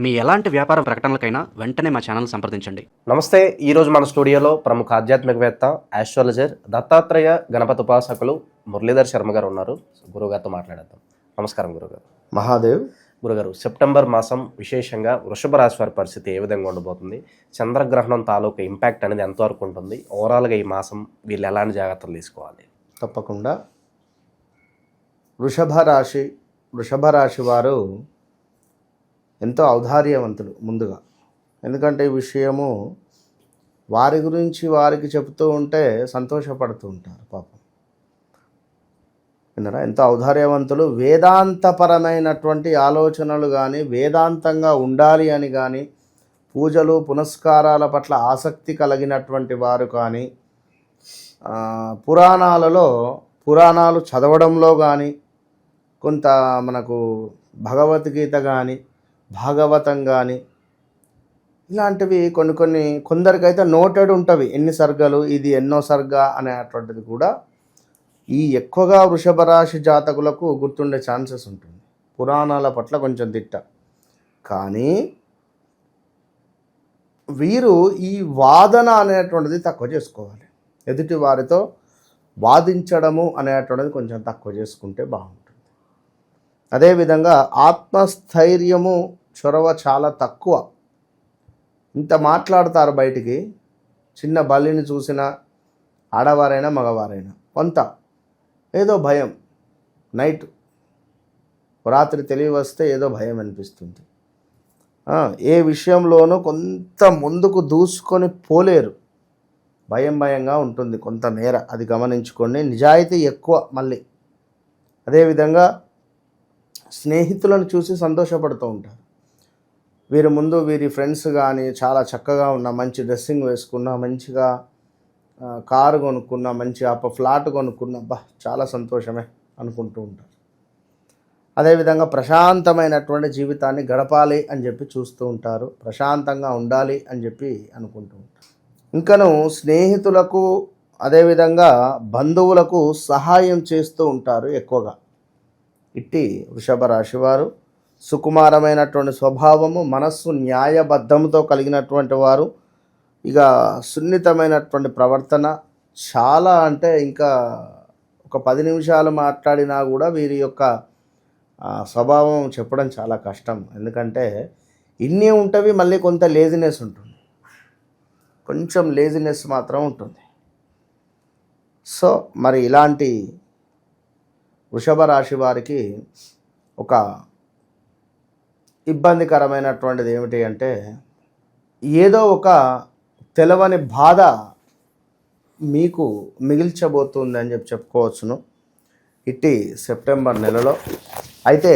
మీ ఎలాంటి వ్యాపార ప్రకటనలకైనా వెంటనే మా ఛానల్ సంప్రదించండి. నమస్తే. ఈరోజు మన స్టూడియోలో ప్రముఖ ఆధ్యాత్మికవేత్త, ఆస్ట్రాలజర్, దత్తాత్రేయ గణపతి ఉపాసకులు మురళీధర్ శర్మ గారు ఉన్నారు. గురుగారితో మాట్లాడేద్దాం. నమస్కారం గురుగారు. మహాదేవ్. గురుగారు, సెప్టెంబర్ మాసం విశేషంగా వృషభ రాశి వారి పరిస్థితి ఏ విధంగా ఉండబోతుంది? చంద్రగ్రహణం తాలూకు ఇంపాక్ట్ అనేది ఎంతవరకు ఉంటుంది? ఓవరాల్గా ఈ మాసం వీళ్ళు ఎలాంటి జాగ్రత్తలు తీసుకోవాలి? తప్పకుండా వృషభ రాశి వారు ఎంతో ఔదార్యవంతులు ముందుగా. ఎందుకంటే ఈ విషయము వారి గురించి వారికి చెబుతూ ఉంటే సంతోషపడుతూ ఉంటారు పాపం. విన్నారా? ఎంతో ఔదార్యవంతులు. వేదాంతపరమైనటువంటి ఆలోచనలు కానీ, వేదాంతంగా ఉండాలి అని కానీ, పూజలు పునస్కారాల పట్ల ఆసక్తి కలిగినటువంటి వారు కానీ, పురాణాలు చదవడంలో కానీ, కొంత మనకు భగవద్గీత కానీ, భాగవతం కానీ, ఇలాంటివి కొందరికైతే నోటెడ్ ఉంటవి. ఎన్ని సర్గలు, ఇది ఎన్నో సర్గ అనేటువంటిది కూడా ఈ ఎక్కువగా వృషభ రాశి జాతకులకు గుర్తుండే ఛాన్సెస్ ఉంటుంది. పురాణాల పట్ల కొంచెం దిట్ట. కానీ వీరు ఈ వాదన అనేటువంటిది తక్కువ చేసుకోవాలి. ఎదుటి వారితో వాదించడము అనేటువంటిది కొంచెం తక్కువ చేసుకుంటే బాగుంటుంది. అదేవిధంగా ఆత్మస్థైర్యము, చొరవ చాలా తక్కువ. ఇంత మాట్లాడతారు బయటికి. చిన్న బలిని చూసిన ఆడవారైనా మగవారైనా కొంత ఏదో భయం. నైట్ రాత్రి తెలివి వస్తే ఏదో భయం అనిపిస్తుంది. ఏ విషయంలోనూ కొంత ముందుకు దూసుకొని పోలేరు. భయంగా ఉంటుంది కొంత మేర. అది గమనించుకోండి. నిజాయితీ ఎక్కువ. మళ్ళీ అదేవిధంగా స్నేహితులను చూసి సంతోషపడుతూ ఉంటారు. వీరి ఫ్రెండ్స్ కానీ చాలా చక్కగా ఉన్న, మంచి డ్రెస్సింగ్ వేసుకున్న, మంచిగా కారు కొనుక్కున్న, మంచి ఫ్లాట్ కొనుక్కున్న, చాలా సంతోషమే అనుకుంటూ ఉంటారు. అదేవిధంగా ప్రశాంతమైనటువంటి జీవితాన్ని గడపాలి అని చెప్పి చూస్తూ ఉంటారు. ప్రశాంతంగా ఉండాలి అని చెప్పి అనుకుంటూ ఉంటారు. ఇంకను స్నేహితులకు, అదేవిధంగా బంధువులకు సహాయం చేస్తూ ఉంటారు ఎక్కువగా. ఇట్టి వృషభ రాశి వారు సుకుమారమైనటువంటి స్వభావము, మనస్సు న్యాయబద్ధంతో కలిగినటువంటి వారు. ఇక సున్నితమైనటువంటి ప్రవర్తన. చాలా అంటే ఇంకా ఒక 10 నిమిషాలు మాట్లాడినా కూడా వీరి యొక్క స్వభావం చెప్పడం చాలా కష్టం. ఎందుకంటే ఇన్ని ఉంటవి, మళ్ళీ కొంత లేజినెస్ ఉంటుంది. కొంచెం లేజినెస్ మాత్రం ఉంటుంది. సో మరి ఇలాంటి వృషభ రాశి వారికి ఒక ఇబ్బందికరమైనటువంటిది ఏమిటి అంటే, ఏదో ఒక తెలవని బాధ మీకు మిగిల్చబోతుంది అని చెప్పుకోవచ్చును ఇట్టి సెప్టెంబర్ నెలలో. అయితే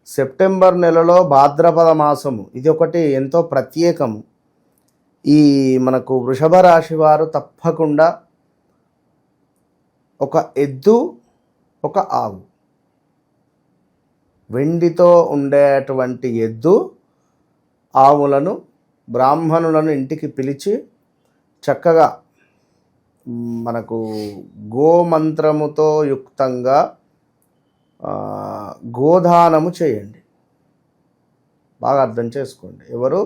సెప్టెంబర్ నెలలో భాద్రపద మాసము, ఇది ఒకటి ఎంతో ప్రత్యేకము. ఈ మనకు వృషభ రాశి వారు తప్పకుండా ఒక ఎద్దు, ఒక ఆవు, వెండితో ఉండేటువంటి ఎద్దు, ఆవులను, బ్రాహ్మణులను ఇంటికి పిలిచి చక్కగా మనకు గోమంత్రముతో యుక్తంగా గోదానము చేయండి. బాగా అర్థం చేసుకోండి. ఎవరు?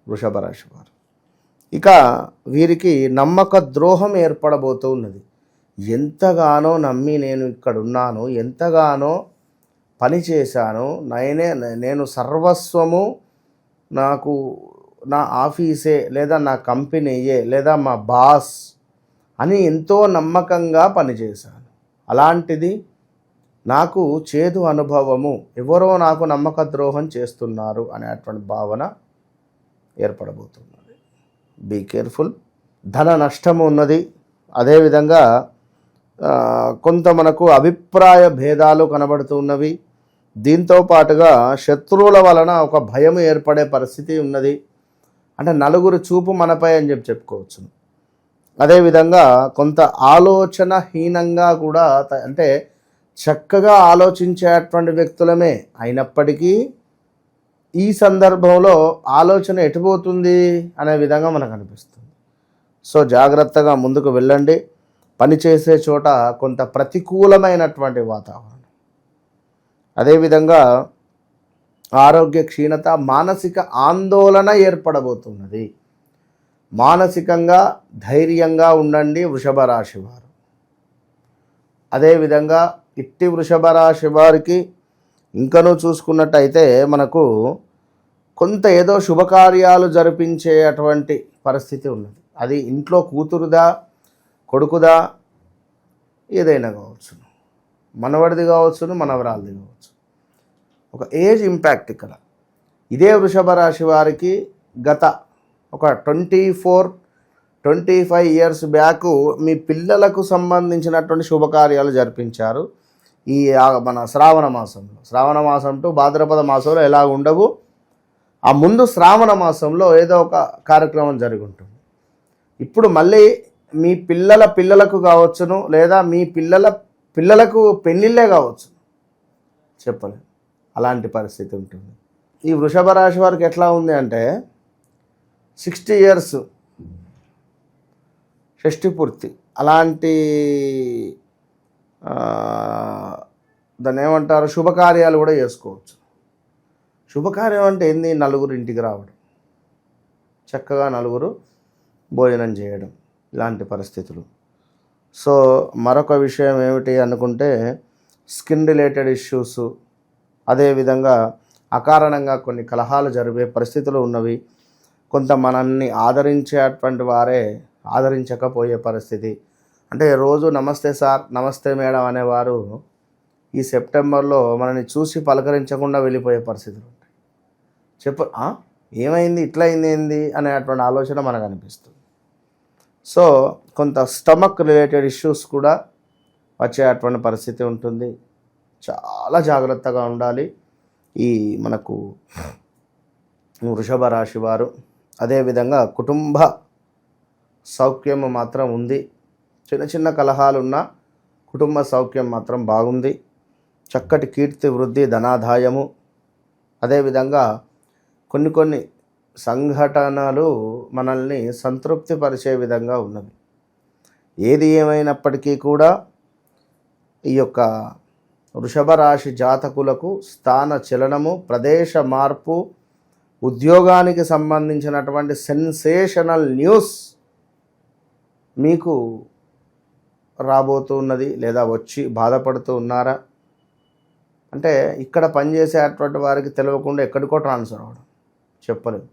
వృషభ రాశి వారు. ఇక వీరికి నమ్మక ద్రోహం ఏర్పడబోతూ ఉన్నది. ఎంతగానో నమ్మి నేను ఇక్కడున్నాను, ఎంతగానో పని చేశాను, నేను సర్వస్వము, నాకు నా ఆఫీసే లేదా నా కంపెనీయే లేదా మా బాస్ అని ఎంతో నమ్మకంగా పనిచేశాను. అలాంటిది నాకు చేదు అనుభవము, ఎవరో నాకు నమ్మక ద్రోహం చేస్తున్నారు అనేటువంటి భావన ఏర్పడబోతున్నది. Be careful. ధన నష్టము ఉన్నది. అదేవిధంగా కొంత మనకు అభిప్రాయ భేదాలు కనబడుతున్నవి. దీంతో పాటుగా శత్రువుల వలన ఒక భయం ఏర్పడే పరిస్థితి ఉన్నది. అంటే నలుగురు చూపు మనపై అని చెప్పుకోవచ్చు. అదేవిధంగా కొంత ఆలోచనహీనంగా కూడా, అంటే చక్కగా ఆలోచించేటువంటి వ్యక్తులమే అయినప్పటికీ ఈ సందర్భంలో ఆలోచన ఎటుపోతుంది అనే విధంగా మనకు అనిపిస్తుంది. సో జాగ్రత్తగా ముందుకు వెళ్ళండి. పనిచేసే చోట కొంత ప్రతికూలమైనటువంటి వాతావరణం. అదేవిధంగా ఆరోగ్య క్షీణత, మానసిక ఆందోళన ఏర్పడబోతున్నది. మానసికంగా ధైర్యంగా ఉండండి వృషభ రాశి వారు. అదేవిధంగా ఇట్టి వృషభ రాశి వారికి ఇంకనూ చూసుకున్నట్టయితే మనకు కొంత ఏదో శుభకార్యాలు జరిపించే అటువంటి పరిస్థితి ఉన్నది. అది ఇంట్లో కూతురుదా, కొడుకుదా, ఏదైనా కావచ్చు, మనవడిది కావచ్చును, మనవరాలది కావచ్చు. ఒక ఏజ్ ఇంపాక్ట్ ఇక్కడ. ఇదే వృషభ రాశి వారికి గత ఒక 24-25 ఇయర్స్ బ్యాక్ మీ పిల్లలకు సంబంధించినటువంటి శుభకార్యాలు జరిపించారు. ఈ మన శ్రావణ మాసం టు భాద్రపద మాసంలో ఎలా ఉండవు, ఆ ముందు శ్రావణ మాసంలో ఏదో ఒక కార్యక్రమం జరిగి ఉంటుంది. ఇప్పుడు మళ్ళీ మీ పిల్లలకు కావచ్చును, లేదా మీ పిల్లలకు పెళ్ళిళ్ళే కావచ్చు, చెప్పలేదు, అలాంటి పరిస్థితి ఉంటుంది. ఈ వృషభ రాశి వారికి ఎట్లా ఉంది అంటే 60 ఇయర్స్ షష్ఠి పూర్తి, అలాంటి దాన్ని ఏమంటారు, శుభకార్యాలు కూడా చేసుకోవచ్చు. శుభకార్యం అంటే ఏంది? నలుగురు ఇంటికి రావడం, చక్కగా నలుగురు భోజనం చేయడం, ఇలాంటి పరిస్థితులు. సో మరొక విషయం ఏమిటి అనుకుంటే స్కిన్ రిలేటెడ్ ఇష్యూస్, అదేవిధంగా అకారణంగా కొన్ని కలహాలు జరిగే పరిస్థితులు ఉన్నవి. కొంత మనల్ని ఆదరించేటువంటి వారే ఆదరించకపోయే పరిస్థితి. అంటే రోజు నమస్తే సార్, నమస్తే మేడం అనేవారు ఈ సెప్టెంబర్లో మనల్ని చూసి పలకరించకుండా వెళ్ళిపోయే పరిస్థితులు ఉంటాయి. ఏమైంది, ఇట్లా అయింది ఏంది అనేటువంటి ఆలోచన మనకు అనిపిస్తుంది. సో కొంత స్టమక్ రిలేటెడ్ ఇష్యూస్ కూడా వచ్చేటువంటి పరిస్థితి ఉంటుంది. చాలా జాగ్రత్తగా ఉండాలి ఈ మనకు వృషభ రాశి వారు. అదేవిధంగా కుటుంబ సౌఖ్యం మాత్రం ఉంది. చిన్న చిన్న కలహాలున్న కుటుంబ సౌఖ్యం మాత్రం బాగుంది. చక్కటి కీర్తి వృద్ధి, ధనాదాయము. అదేవిధంగా కొన్ని సంఘటనలు మనల్ని సంతృప్తిపరిచే విధంగా ఉన్నవి. ఏది ఏమైనప్పటికీ కూడా ఈ యొక్క వృషభ రాశి జాతకులకు స్థాన చలనము, ప్రదేశ మార్పు, ఉద్యోగానికి సంబంధించినటువంటి సెన్సేషనల్ న్యూస్ మీకు రాబోతున్నది, లేదా వచ్చి బాధపడుతూ ఉన్నారా అంటే ఇక్కడ పనిచేసేటువంటి వారికి తెలియకుండా ఎక్కడికో ట్రాన్స్ఫర్ అవ్వడం, చెప్పలేము.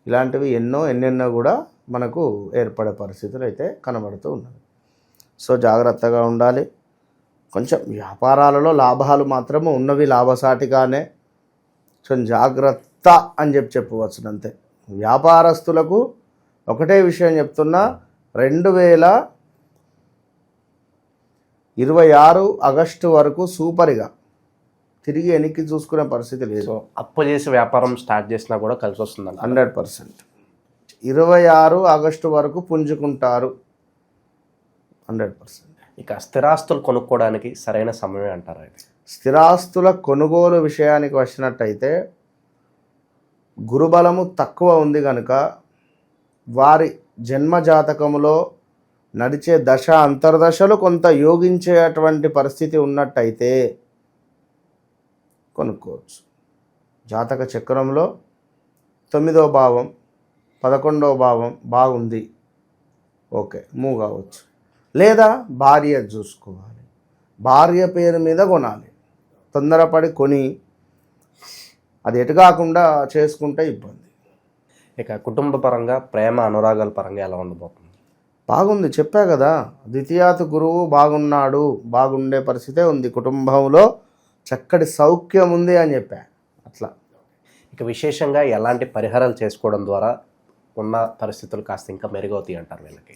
ఇలాంటివి ఎన్నెన్నో కూడా మనకు ఏర్పడే పరిస్థితులు అయితే కనబడుతూ ఉన్నది. సో జాగ్రత్తగా ఉండాలి. కొంచెం వ్యాపారాలలో లాభాలు మాత్రము ఉన్నవి, లాభసాటిగానే. కొంచెం జాగ్రత్త అని చెప్పవచ్చు అంతే. వ్యాపారస్తులకు ఒకటే విషయం చెప్తున్నా, 2026 ఆగస్టు వరకు సూపర్గా తిరిగి వెనక్కి చూసుకునే పరిస్థితి లేదు. సో అప్పు చేసి వ్యాపారం స్టార్ట్ చేసినా కూడా కలిసి వస్తుందండి 100%. 26 ఆగస్టు వరకు పుంజుకుంటారు 100%. ఇక స్థిరాస్తులు కొనుక్కోవడానికి సరైన సమయం అంటారా? స్థిరాస్తుల కొనుగోలు విషయానికి వచ్చినట్టయితే గురుబలము తక్కువ ఉంది కనుక వారి జన్మజాతకములో నడిచే దశ అంతర్దశలు కొంత యోగించేటువంటి పరిస్థితి ఉన్నట్టయితే కొనుక్కోవచ్చు. జాతక చక్రంలో 9వ భావం 11వ భావం బాగుంది, ఓకే, మూవ్ కావచ్చు. లేదా భార్య చూసుకోవాలి, భార్య పేరు మీద కొనాలి. తొందరపడి కొని అది ఎటు కాకుండా చేసుకుంటే ఇబ్బంది. ఇక కుటుంబ పరంగా, ప్రేమ అనురాగాల పరంగా ఎలా ఉండబోతుంది? బాగుంది, చెప్పా కదా, ద్వితీయాతు గురువు బాగున్నాడు, బాగుండే పరిస్థితే ఉంది. కుటుంబంలో చక్కటి సౌఖ్యం ఉంది అని చెప్పా. అట్లా ఇక విశేషంగా ఎలాంటి పరిహారాలు చేసుకోవడం ద్వారా ఉన్న పరిస్థితులు కాస్త ఇంకా మెరుగవుతాయి అంటారు వీళ్ళకి?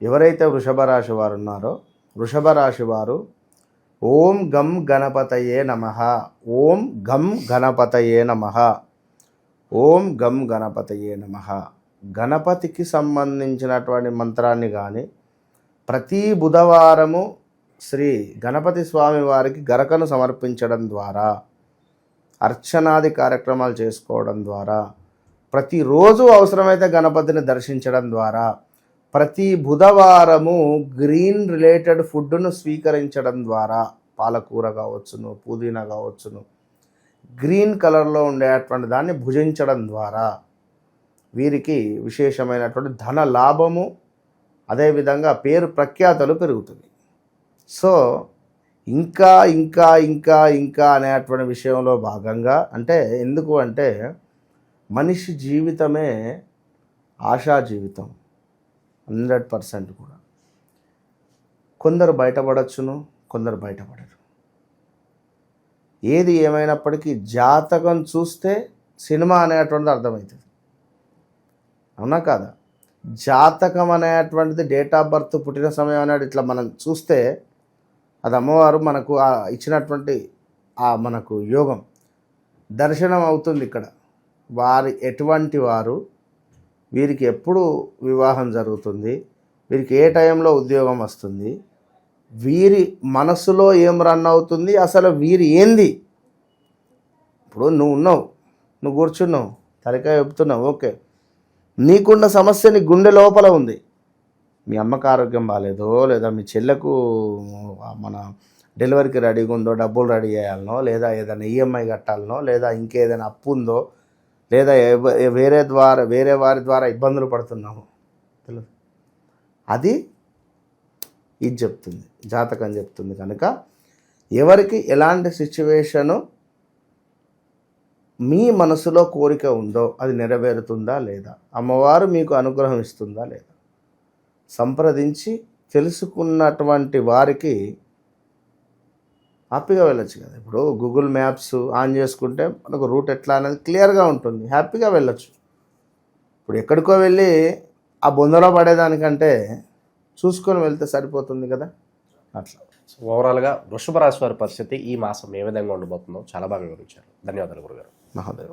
ఎవరైతే వృషభ రాశి వారు ఉన్నారో, వృషభ రాశి వారు ఓం గం గణపతయే నమః, ఓం గం గణపతయే నమః, ఓం గం గణపతయే నమః, గణపతికి సంబంధించినటువంటి మంత్రాన్ని కానీ ప్రతి బుధవారము శ్రీ గణపతి స్వామి వారికి గరకను సమర్పించడం ద్వారా, అర్చనాది కార్యక్రమాలు చేసుకోవడం ద్వారా, ప్రతిరోజు అవసరమైతే గణపతిని దర్శించడం ద్వారా, ప్రతి బుధవారము గ్రీన్ రిలేటెడ్ ఫుడ్ను స్వీకరించడం ద్వారా, పాలకూర కావచ్చును, పుదీనా కావచ్చును, గ్రీన్ కలర్లో ఉండేటువంటి దాన్ని భుజించడం ద్వారా వీరికి విశేషమైనటువంటి ధన లాభము, అదేవిధంగా పేరు ప్రఖ్యాతలు పెరుగుతుంది. సో ఇంకా ఇంకా ఇంకా ఇంకా అనేటువంటి విషయంలో భాగంగా అంటే ఎందుకు అంటే మనిషి జీవితమే ఆశా జీవితం 100% కూడా. కొందరు బయటపడచ్చును, కొందరు బయటపడరు. ఏది ఏమైనప్పటికీ జాతకం చూస్తే సినిమా అనేటువంటిది అర్థమవుతుంది, అవునా కాదా? జాతకం అనేటువంటిది డేట్ ఆఫ్ బర్త్, పుట్టిన సమయం అనేది ఇట్లా మనం చూస్తే అది అమ్మవారు మనకు ఇచ్చినటువంటి మనకు యోగం దర్శనం అవుతుంది. ఇక్కడ వారి ఎటువంటి వారు, వీరికి ఎప్పుడు వివాహం జరుగుతుంది, వీరికి ఏ టైంలో ఉద్యోగం వస్తుంది, వీరి మనసులో ఏం రన్ అవుతుంది, అసలు వీరి ఏంది. ఇప్పుడు నువ్వు ఉన్నావు, నువ్వు కూర్చున్నావు, తలకాయ చెప్తున్నావు, ఓకే, నీకున్న సమస్య నీ గుండె లోపల ఉంది. మీ అమ్మకు ఆరోగ్యం బాగాలేదో, లేదా మీ చెల్లెకు మన డెలివరీకి రెడీగా ఉందో, డబ్బులు రెడీ చేయాలనో, లేదా ఏదైనా ఈఎంఐ కట్టాలనో, లేదా ఇంకేదైనా అప్పు ఉందో, లేదా వేరే వారి ద్వారా ఇబ్బందులు పడుతున్నాము తెలియదు. అది ఇది చెప్తుంది, జాతకం చెప్తుంది. కనుక ఎవరికి ఎలాంటి సిచ్యువేషను మీ మనసులో కోరిక ఉందో అది నెరవేరుతుందా లేదా, అమ్మవారు మీకు అనుగ్రహం ఇస్తుందా లేదా సంప్రదించి తెలుసుకున్నటువంటి వారికి హ్యాపీగా వెళ్ళొచ్చు కదా. ఇప్పుడు గూగుల్ మ్యాప్స్ ఆన్ చేసుకుంటే మనకు రూట్ ఎట్లా అనేది క్లియర్గా ఉంటుంది, హ్యాపీగా వెళ్ళొచ్చు. ఇప్పుడు ఎక్కడికో వెళ్ళి ఆ బొందలో పడేదానికంటే చూసుకొని వెళ్తే సరిపోతుంది కదా. అట్లా సో ఓవరాల్గా వృషభ రాశి వారి పరిస్థితి ఈ మాసం ఏ విధంగా ఉండబోతుందో చాలా బాగా వివరించారు. ధన్యవాదాలు గురుగారు. మహాదేవ.